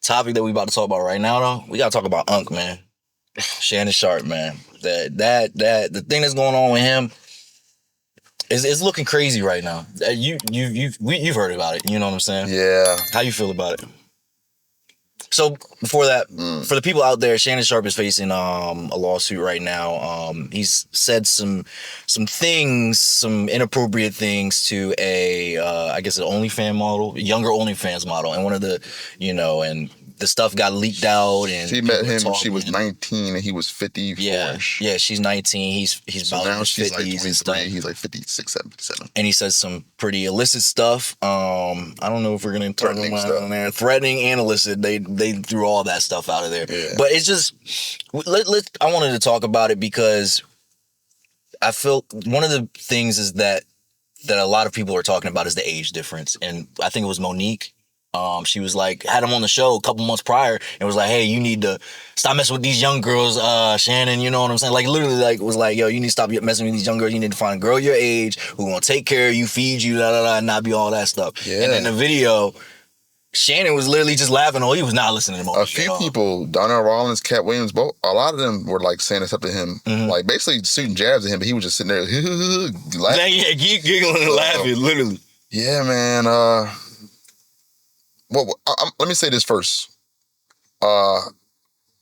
topic that we about to talk about right now, though, we gotta talk about Unc, man. Shannon Sharpe, man. The thing that's going on with him is looking crazy right now. You've heard about it. You know what I'm saying? Yeah. How you feel about it? So before that, for the people out there, Shannon Sharpe is facing a lawsuit right now. He's said some things, some inappropriate things to I guess an OnlyFans model, younger OnlyFans model, and one of the, and the stuff got leaked out. And she met him when she was 19 and he was 54. Yeah, she's 19. He's so about now she's 50s like 23. He's like 56, 57. And he says some pretty illicit stuff. I don't know if we're gonna turn them on there. Threatening and illicit. They threw all that stuff out of there. Yeah. But it's just I wanted to talk about it because I feel one of the things is that a lot of people are talking about is the age difference. And I think it was Monique. She was like, had him on the show a couple months prior and was like, hey, you need to stop messing with these young girls, Shannon, you know what I'm saying? Like, literally, like, was like, yo, you need to stop messing with these young girls. You need to find a girl your age who gonna take care of you, feed you, and not be all that stuff. Yeah. And in the video, Shannon was literally just laughing. Oh, he was not listening to Monique. A few people, Donnell Rollins, Cat Williams, both, a lot of them were like saying stuff to him, like basically shooting jabs at him, but he was just sitting there laughing. Yeah, giggling and laughing, literally. Yeah, man. Let me say this first.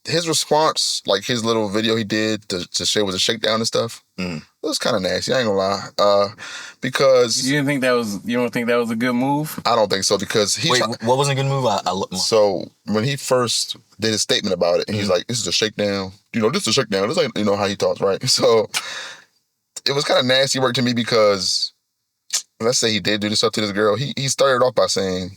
His response, like his little video he did to share with the shakedown and stuff, it was kind of nasty. I ain't gonna lie. Because you don't think that was a good move? I don't think so because what was a good move? So when he first did his statement about it, and he's like, "This is a shakedown. This is a shakedown." This ain't how he talks, right? So it was kind of nasty work to me because let's say he did do this stuff to this girl. He started off by saying,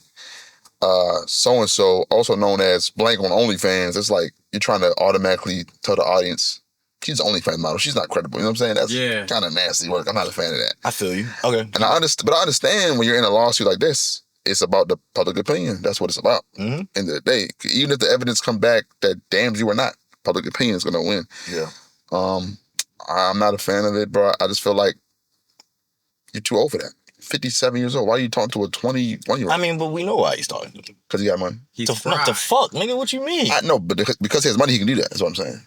so-and-so, also known as blank on OnlyFans. It's like you're trying to automatically tell the audience she's an OnlyFans model. She's not credible. You know what I'm saying? That's kind of nasty work. I'm not a fan of that. I feel you. Okay. And I understand when you're in a lawsuit like this, it's about the public opinion. That's what it's about. End of the day, even if the evidence come back that damns you or not, public opinion is going to win. Yeah. I'm not a fan of it, bro. I just feel like you're too old for that. 57 years old. Why are you talking to a 21-year-old? I mean, but we know why he's talking. Because he got money. To fuck, nigga, what you mean? I know, but because he has money, he can do that. That's what I'm saying.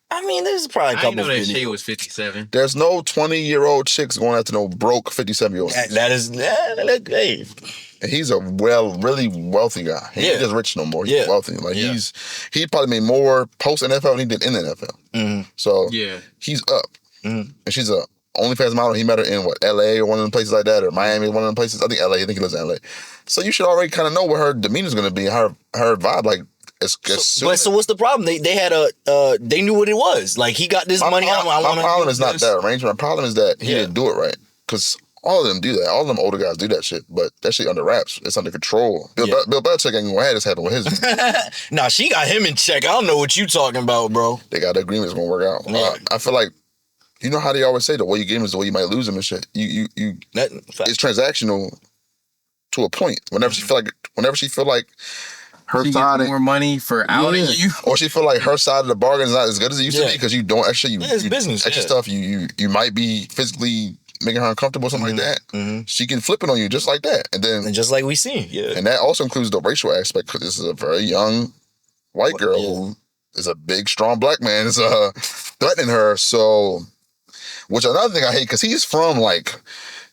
I mean, there's probably a couple. I know that shit was 57. There's no 20-year-old chicks going after no broke 57-year-old. Hey. And he's a really wealthy guy. He ain't just rich no more. He's wealthy. Like he probably made more post NFL than he did in the NFL. So he's up. And she's a OnlyFans model. He met her in LA or one of them places like that, or Miami, one of them places. I think LA. I think he lives in LA. So you should already kind of know what her demeanor's gonna be, her vibe. Like, so what's the problem? They had they knew what it was. Like, he got this money. My problem is not that arrangement. My problem is that he didn't do it right. Because all of them do that. All of them older guys do that shit. But that shit under wraps. It's under control. Bill Belichick ain't gonna have this happen with his. Nah, she got him in check. I don't know what you talking about, bro. They got the agreement's gonna work out. Yeah. I feel like, you know how they always say the way you get him is the way you might lose him and shit. It's transactional to a point. Whenever she feel like her she side more money for outing you, or she feel like her side of the bargain is not as good as it used to be because you don't actually it's business extra stuff. You might be physically making her uncomfortable or something like that. She can flip it on you just like that, and just like we seen, and that also includes the racial aspect because this is a very young white girl who is a big strong black man is threatening her. So. Which another thing I hate, because he's from like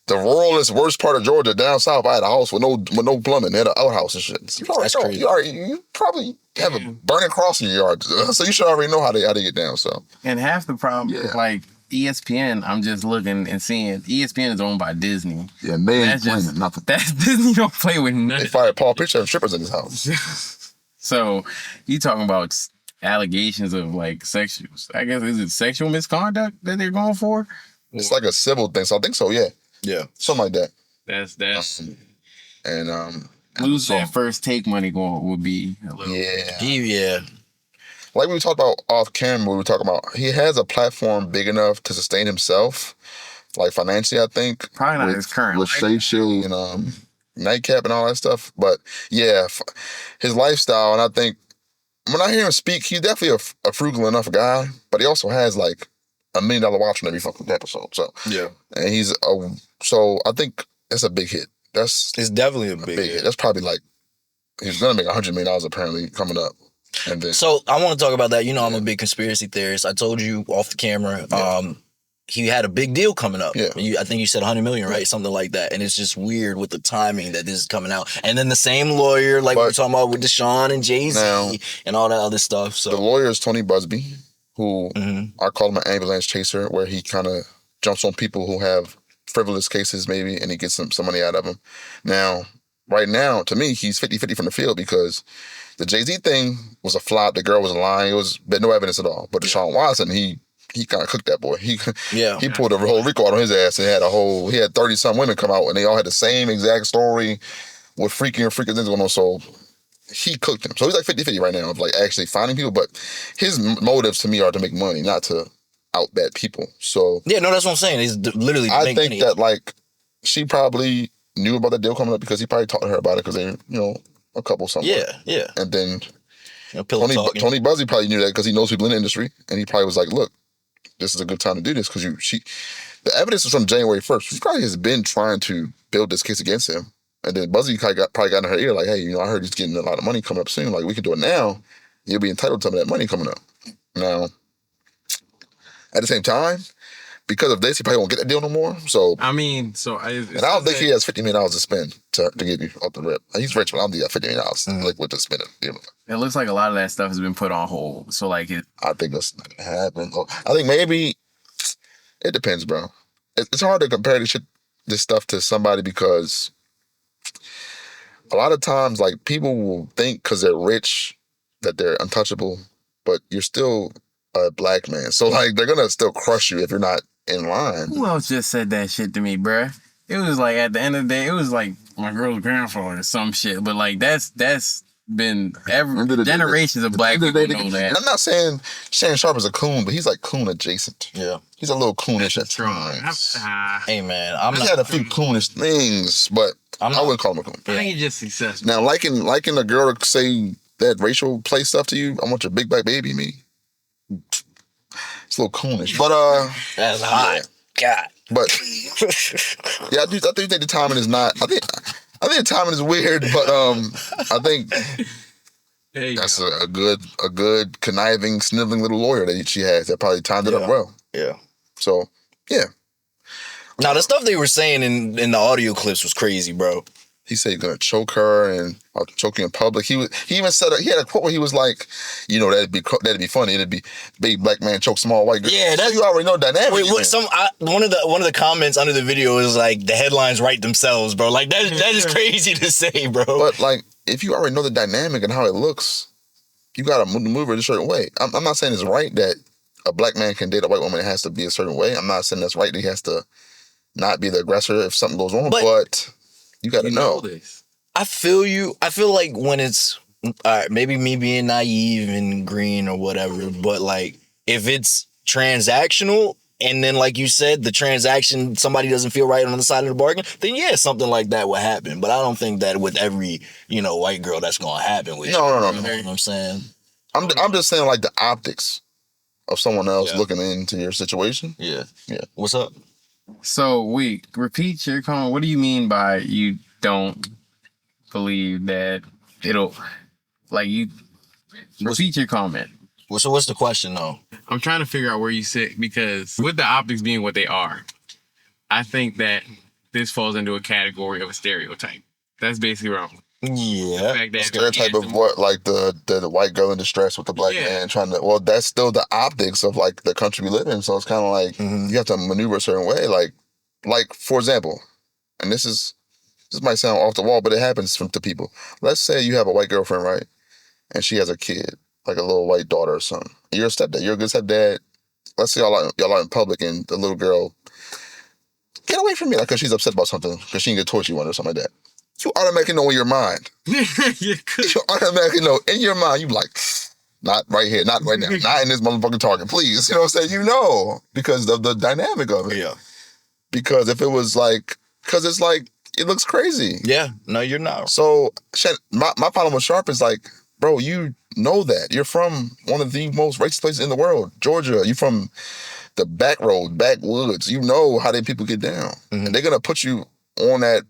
the ruralest, worst part of Georgia, down south. I had a house with no plumbing. They had an outhouse and shit. So you probably have a burning cross in your yard, so you should already know how they get down. So and half the problem is like ESPN. I'm just looking and seeing ESPN is owned by Disney. Yeah, they ain't playing nothing. That's Disney don't play with nothing. They fired Paul Pitcher and strippers in his house. So you talking about allegations of like sexual, I guess, is it sexual misconduct that they're going for? It's like a civil thing, so I think so. Yeah, something like that. That's and lose that first take money would be a little like we talked about off camera. We were talking about he has a platform big enough to sustain himself, like financially. I think probably not his current with Shea Show and Nightcap and all that stuff. But yeah, his lifestyle, and I think. When I hear him speak, he's definitely a frugal enough guy, but he also has like $1 million watch on every fucking episode. So and so I think that's a big hit. It's definitely a big hit. That's probably like he's gonna make $100 million apparently coming up. And then So I want to talk about that. You know, I'm a big conspiracy theorist. I told you off the camera. He had a big deal coming up. Yeah. I think you said 100 million, right? Something like that. And it's just weird with the timing that this is coming out. And then the same lawyer, like we were talking about with Deshaun and Jay-Z and all that other stuff. So the lawyer is Tony Busby, who I call him an ambulance chaser, where he kind of jumps on people who have frivolous cases maybe, and he gets some money out of them. Now, right now, to me, he's 50-50 from the field because the Jay-Z thing was a flop. The girl was lying. It was no evidence at all. But Deshaun Watson, he kind of cooked that boy. He pulled a whole Rico out on his ass and he had 30-some women come out and they all had the same exact story with freaking things going on. So he cooked him. So he's like 50-50 right now of like actually finding people. But his motives to me are to make money, not to out bad people. So yeah, no, that's what I'm saying. He's literally I think that like she probably knew about that deal coming up because he probably talked to her about it because they, a couple something. Yeah. And then Tony Busby probably knew that because he knows people in the industry, and he probably was like, "Look, this is a good time to do this because the evidence is from January 1st. She probably has been trying to build this case against him, and then Busby probably got in her ear like, hey, I heard he's getting a lot of money coming up soon. Like we can do it now. You'll be entitled to some of that money coming up. Now, at the same time, because of this, he probably won't get that deal no more. So I mean, I don't think he has $50 million to spend to give you off the rip. He's rich, but I don't think he has $50 million like with to spend it. It looks like a lot of that stuff has been put on hold. So like I think that's not gonna happen. I think maybe it depends, bro. It's hard to compare this stuff to somebody because a lot of times, like people will think because they're rich that they're untouchable, but you're still a black man. So like they're gonna still crush you if you're not in line. Who else just said that shit to me, bruh? It was like at the end of the day, it was like my girl's grandfather or some shit. But like that's been generations of black people know that. And I'm not saying Shannon Sharpe is a coon, but he's like coon adjacent. Yeah. He's a little coonish at times. Hey man, He had a few coonish things, but I wouldn't call him a coon. I think he's just successful. Now, liking a girl to say that racial play stuff to you, I want your big black baby me. It's a little coonish, but that's hot. God. But yeah, I do think the timing is not. I think the timing is weird, but I think that's a good conniving, sniveling little lawyer that she has that probably timed it up well. Yeah. So yeah. Now the stuff they were saying in the audio clips was crazy, bro. He said he's gonna choke her and choke you in public. He even said he had a quote where he was like, that'd be funny. It'd be big black man choke small white girl. Yeah, you already know the dynamic. One of the comments under the video was like the headlines write themselves, bro. Like that is crazy to say, bro. But like if you already know the dynamic and how it looks, you gotta move it a certain way. I'm not saying it's right that a black man can date a white woman. It has to be a certain way. I'm not saying that's right that he has to not be the aggressor if something goes wrong, but you gotta know this. I feel you. I feel like when it's maybe me being naive and green or whatever, but like if it's transactional and then like you said, the transaction somebody doesn't feel right on the side of the bargain, then yeah, something like that would happen. But I don't think that with every white girl that's gonna happen with no. You know what I'm saying? I'm just saying like the optics of someone else looking into your situation. Yeah. What's up? So wait, repeat your comment. What do you mean by you don't believe that it'll repeat your comment? So what's the question though? I'm trying to figure out where you sit because with the optics being what they are, I think that this falls into a category of a stereotype. That's basically wrong. Yeah. The stereotype of what, like the white girl in distress with the black man trying to. Well, that's still the optics of like the country we live in. So it's kind of like you have to maneuver a certain way. Like for example, and this might sound off the wall, but it happens to people. Let's say you have a white girlfriend, right, and she has a kid, like a little white daughter or something. You're a stepdad. You're a good stepdad. Let's say y'all are in public and the little girl, get away from me, like, because she's upset about something, because she didn't get a toy she wanted or something like that. You automatically know in your mind. You automatically know in your mind, you like, not right here, not right now, not in this motherfucking Target, please. You know what I'm saying? You know, because of the dynamic of it. Yeah. Because if it was like, because it's like, it looks crazy. Yeah. No, you're not. So, my problem with Sharpe is like, bro, you know that. You're from one of the most racist places in the world, Georgia. You're from the back road, backwoods. You know how they people get down. And they're going to put you on that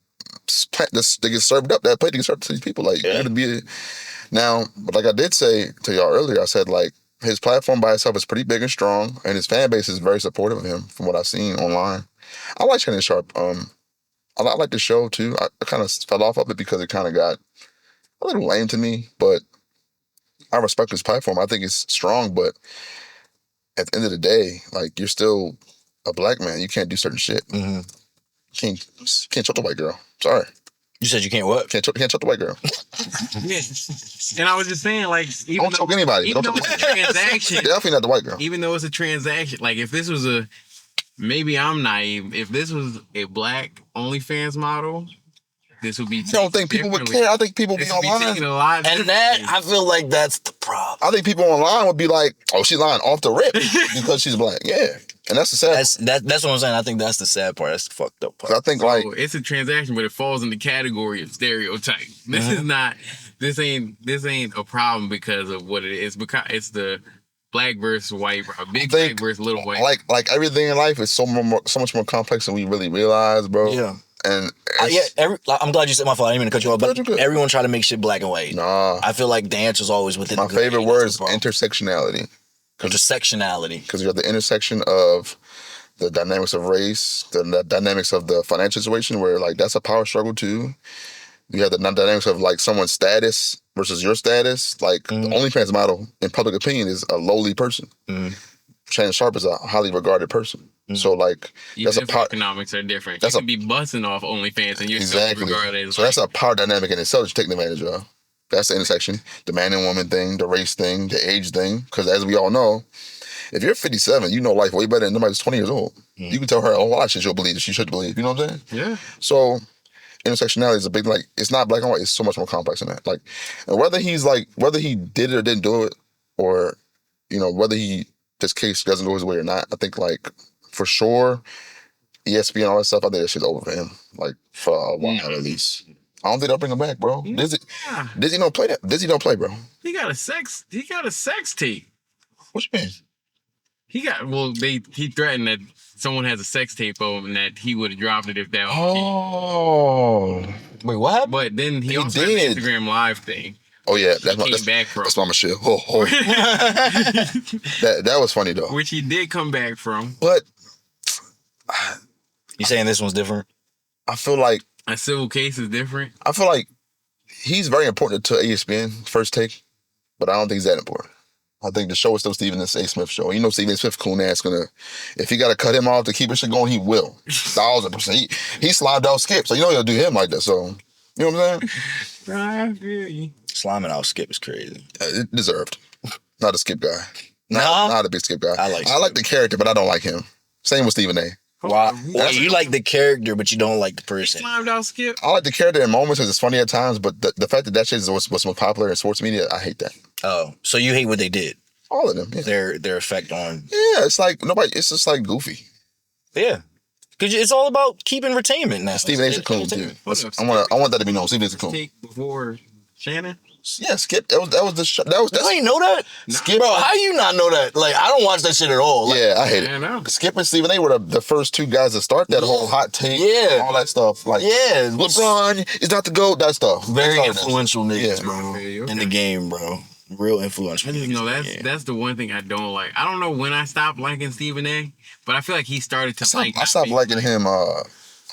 they get served up. That plate they get served to these people. Like, you're gonna be now. But like I did say to y'all earlier, I said like his platform by itself is pretty big and strong, and his fan base is very supportive of him from what I've seen online. I like Shannon Sharpe. I like the show too. I kind of fell off of it because it kind of got a little lame to me, but I respect his platform. I think it's strong, but at the end of the day, like, you're still a black man. You can't do certain shit. Mm-hmm. Can't choke the white girl. Sorry. You said you can't what? Can't choke the white girl. Yeah. And I was just saying, like, Don't choke anybody. Even though it's a transaction, definitely not the white girl. even though it's a transaction, like, if this was maybe I'm naive, if this was a black OnlyFans model, this would be. I don't think people would care. I think people would be online. And that, I feel like that's the problem. I think people online would be like, oh, she's lying off the rip because she's black. Yeah. And that's the sad part. That's what I'm saying. I think that's the sad part. That's the fucked up part. I think, like, it's a transaction, but it falls in the category of stereotype. This is not. This ain't a problem because of what it is. Because it's the black versus white, big black versus little white. Like everything in life is so much more complex than we really realize, bro. Yeah. And I'm glad you said my fault. I didn't mean to cut you off, but everyone try to make shit black and white. Nah. I feel like the answer's always within my favorite word is intersectionality. Intersectionality. Because you have the intersection of the dynamics of race, the dynamics of the financial situation, where, like, that's a power struggle too. You have the dynamics of, like, someone's status versus your status. Like, the OnlyFans model, in public opinion, is a lowly person. Shannon Sharpe is a highly regarded person. So, like, that's a power. Economics are different. You can be busting off OnlyFans and you're still regarded as. So that's a power dynamic in itself that you're taking advantage of. That's the intersection. The man and woman thing, the race thing, the age thing. Because as we all know, if you're 57, you know life way better than somebody that's 20 years old. You can tell her a lot of shit she'll believe that she should believe. You know what I'm saying? Yeah. So intersectionality is a big, like, it's not black and white. It's so much more complex than that. Like, and whether he did it or didn't do it, or, you know, whether this case doesn't go his way or not, I think, like, for sure, ESPN and all that stuff, I think that shit's over for him. Like, for a while at least. I don't think they'll bring him back, bro. Dizzy don't play that. Dizzy don't play, bro. He got a sex tape. What you mean? He threatened that someone has a sex tape of him and that he would have dropped it if that was Wait, what happened? But then he also had the Instagram Live thing. Oh yeah, that's my shit. Oh. that was funny though. Which he did come back from. But you saying this one's different? I feel like a civil case is different. I feel like he's very important to ESPN First Take, but I don't think he's that important. I think the show is still Stephen A. Smith show. You know, Stephen A. Smith coon ass gonna, if he gotta cut him off to keep his shit going, he will. 1,000%. He slimed out Skip, so you know he'll do him like that. So you know what I'm saying? I feel you. Sliming out Skip is crazy. It deserved. Not a Skip guy. No, not a big Skip guy. I like the character, but I don't like him. Same with Stephen A. Wow. Wait, you like the character, but you don't like the person. Slimed out Skip. I like the character in moments because it's funny at times, but the fact that shit is what's most popular in sports media, I hate that. Oh, so you hate what they did? All of them. Yeah. Their effect on. Yeah, it's like nobody. It's just like goofy. Yeah, because it's all about keeping retainment now. Stephen A's a coon too. I want that to be known. Stephen A's a coon. Take before Shannon. Yeah, Skip. That was the show. That was. You ain't know that, Skip. Bro, how you not know that? Like, I don't watch that shit at all. Like, yeah, I hate it. I know. Skip and Stephen A were the first two guys to start that whole hot take. Yeah, all that stuff. Like, yeah, LeBron is not the GOAT. That stuff. Very influential niggas, bro, Okay. in the game, bro. Real influential. You know, that's the one thing I don't like. I don't know when I stopped liking Stephen A, but I feel like he started to I stopped liking him a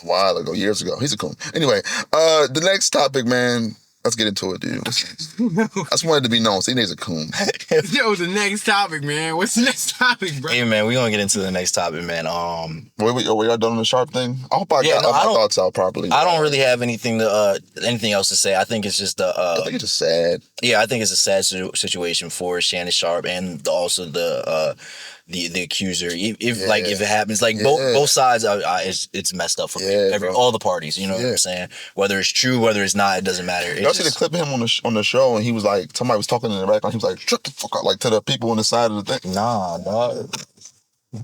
while ago, years ago. He's a coon. Anyway, the next topic, man. Let's get into it, dude. I just wanted to be known. Stephen A's a coon. Yo, the next topic, man. What's the next topic, bro? Hey, man, we gonna get into the next topic, man. Were y'all done on the Sharpe thing? I hope I got my thoughts out properly. I don't really have anything else to say. I think it's just I think it's just sad. Yeah, I think it's a sad situation for Shannon Sharpe and also the accuser. If it happens, like both sides, it's messed up for all the parties. You know what I'm saying? Whether it's true, whether it's not, it doesn't matter. Y'all see the clip of him on the show, and he was like, somebody was talking in the background. He was like, "Shut the fuck up!" Like to the people on the side of the thing. Nah, dog.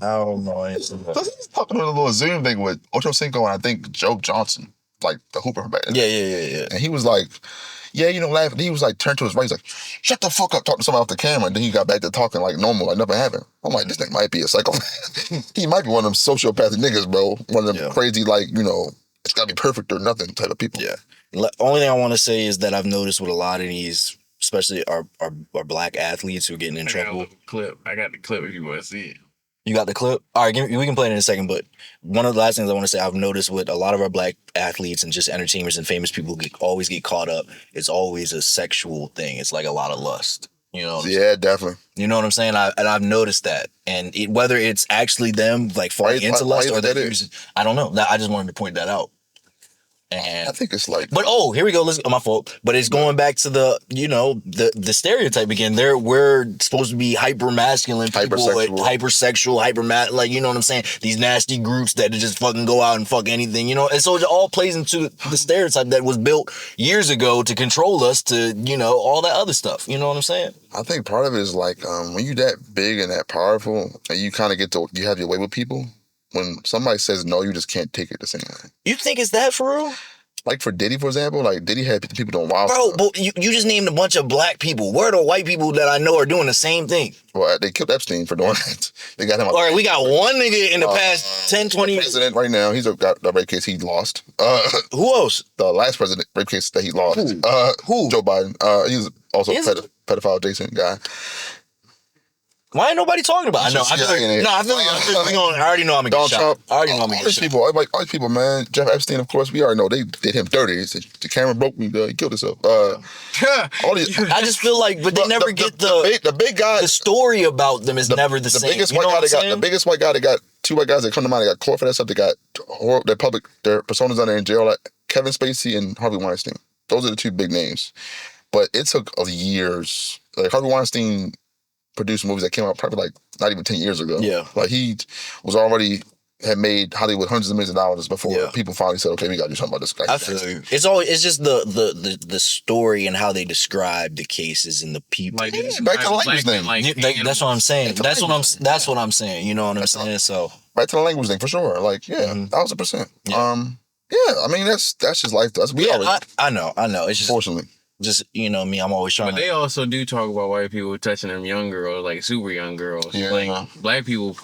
I don't know. So he was talking on a little Zoom thing with Ocho Cinco and I think Joe Johnson, like the hooper from back then. Yeah. And he was like, yeah, you know, laughing. He was like, turned to his right. He's like, shut the fuck up, talking to somebody off the camera. And then he got back to talking like normal, like nothing happened. I'm like, this thing might be a psychopath. He might be one of them sociopathic niggas, bro. One of them crazy, like, you know, it's got to be perfect or nothing type of people. Yeah. Only thing I want to say is that I've noticed with a lot of these, especially our black athletes who are getting in trouble. I got the clip if you want to see it. You got the clip? All right, we can play it in a second, but one of the last things I want to say I've noticed with a lot of our black athletes and just entertainers and famous people always get caught up. It's always a sexual thing. It's like a lot of lust. You know? Yeah, definitely. You know what I'm saying? I've noticed that. And whether it's actually them like falling into lust or that I don't know. I just wanted to point that out. And I think it's like, but here we go. My fault. But it's going back to the, the stereotype again. We're supposed to be hyper masculine people, hypersexual, like, you know what I'm saying? These nasty groups that just fucking go out and fuck anything, And so it all plays into the stereotype that was built years ago to control us to, all that other stuff. You know what I'm saying? I think part of it is like when you're that big and that powerful, and you kind of you have your way with people. When somebody says no, you just can't take it the same way. You think it's that for real? Like for Diddy, for example, like Diddy had people doing wild stuff. Bro, but you just named a bunch of black people. Where are the white people that I know are doing the same thing? Well, they killed Epstein for doing that. They got him. All right, we got one nigga in the past 10, 20 years. President right now, he's got the rape case he lost. Who else? The last president rape case that he lost. Who? Joe Biden. He was also a pedophile adjacent guy. Why ain't nobody talking about it? I already know I'm gonna get shot. I already know I'm gonna get shot. All these people, man. Jeff Epstein, of course, we already know they did him dirty. The camera broke me, he killed himself. I just feel like, but they never get the big guy. The story about them is never the same. Biggest white guy the biggest white guy, they got two white guys that come to mind. They got caught for that stuff. They got their personas on there in jail, like Kevin Spacey and Harvey Weinstein. Those are the two big names. But it took years. Like Harvey Weinstein produced movies that came out probably like not even 10 years ago. Yeah. Like he had made Hollywood hundreds of millions of dollars before people finally said, okay, we gotta do something about this guy. I feel you. It's just the story and how they describe the cases and the people. Like, back to the language thing. That's what I'm saying. That's what I'm saying. You know what I'm saying? So back to the language thing for sure. Like, 1,000%. Yeah. I mean that's just life. I know. It's just unfortunately. Just, me, I'm always trying. But they also do talk about white people touching them young girls, like super young girls. Yeah. Like black people,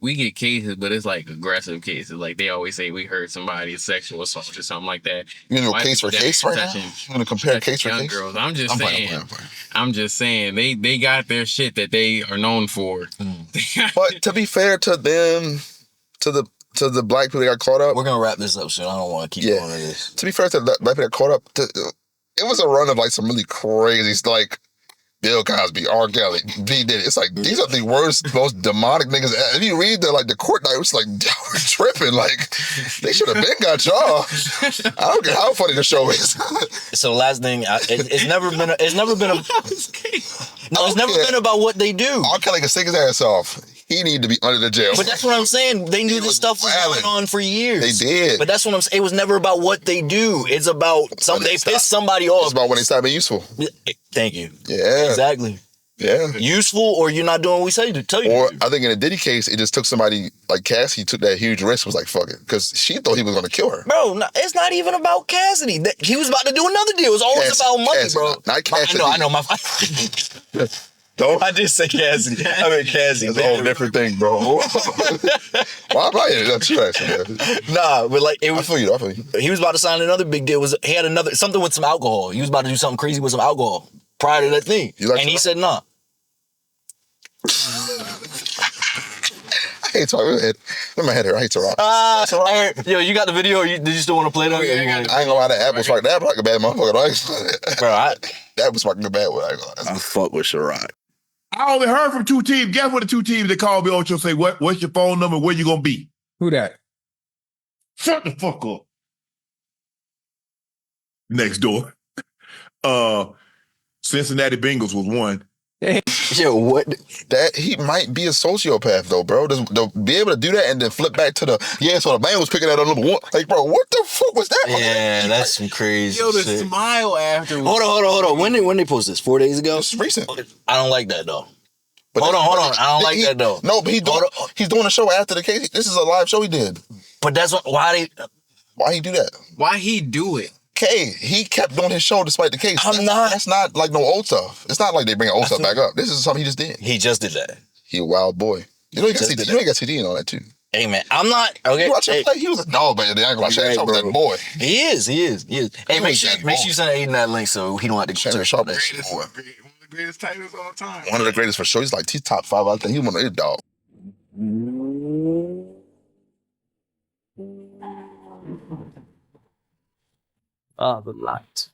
we get cases, but it's like aggressive cases. Like they always say we hurt somebody, sexual assault or something like that. You know, case for case right now? You want to compare case for case? Girls. I'm just saying they got their shit that they are known for. But to be fair to them, to the black people that got caught up. We're going to wrap this up soon. I don't want to keep going to this. To be fair to the black people that got caught up, it was a run of like some really crazy, like Bill Cosby, R. Kelly, B. Diddy. It's like these are the worst, most demonic niggas. If you read the court night, it's like we're tripping. Like they should have been got y'all. I don't care how funny the show is. So the last thing, it's never been about what they do. R. Kelly can sing his ass off. He need to be under the jail. But that's what I'm saying. They knew this stuff was going on for years. They did. But that's what I'm saying. It was never about what they do. It's about they piss somebody off. It's about when they stop being useful. Thank you. Yeah. Exactly. Yeah. Useful or you're not doing what we say to tell you. Or I think in the Diddy case, it just took somebody like Cassie took that huge risk, was like, fuck it. Because she thought he was going to kill her. Bro, it's not even about Cassidy. He was about to do another deal. It's always about money, bro. Not Cassidy. I know. I did say Cassidy. I mean Cassidy. That's a whole different thing, bro. Why am I in that trash? Nah, but like I feel you. He was about to sign another big deal. He had something with some alcohol. He was about to do something crazy with some alcohol prior to that thing. And he said nah. I hate talking. Let my head hurt. I hate to rock. Yo, you got the video? Or did you still want to play that? I ain't gonna lie, that apple spark. That apple like a bad motherfucker. Bro, that was fucking a bad one. I fuck with Ciroc. I only heard from two teams. Guess what the two teams that called me on and say, what's your phone number? Where you gonna be? Who that? Shut the fuck up. Next door. Cincinnati Bengals was one. Yo, what? That he might be a sociopath though, bro. To be able to do that and then flip back to so the man was picking that on number one. Like, bro, what the fuck was that? Yeah, that's some crazy Yo, the shit. smile after. Hold on. When they post this? 4 days ago? It's recent. I don't like that though. But hold on. I don't like that though. No, but he's doing a show after the case. This is a live show he did. But that's why he do that? Why he do it? He kept doing his show despite the case. That's not like no old stuff. It's not like they bring old stuff back up. This is something he just did. He just did that. He a wild boy. You know he got CD and all that too. Hey man, I'm not okay. You watch him Hey, play, he was a dog, but I ain't gonna lie. Shannon Sharpe was that boy. he is. He is. Hey, make was sure that you boy. send Aiden that link so he don't have to Shannon search Sharpe that was shit. that boy. One of the greatest titles of all time. One of the greatest for sure. He's top 5. I think he one of his dog. Ah, the light.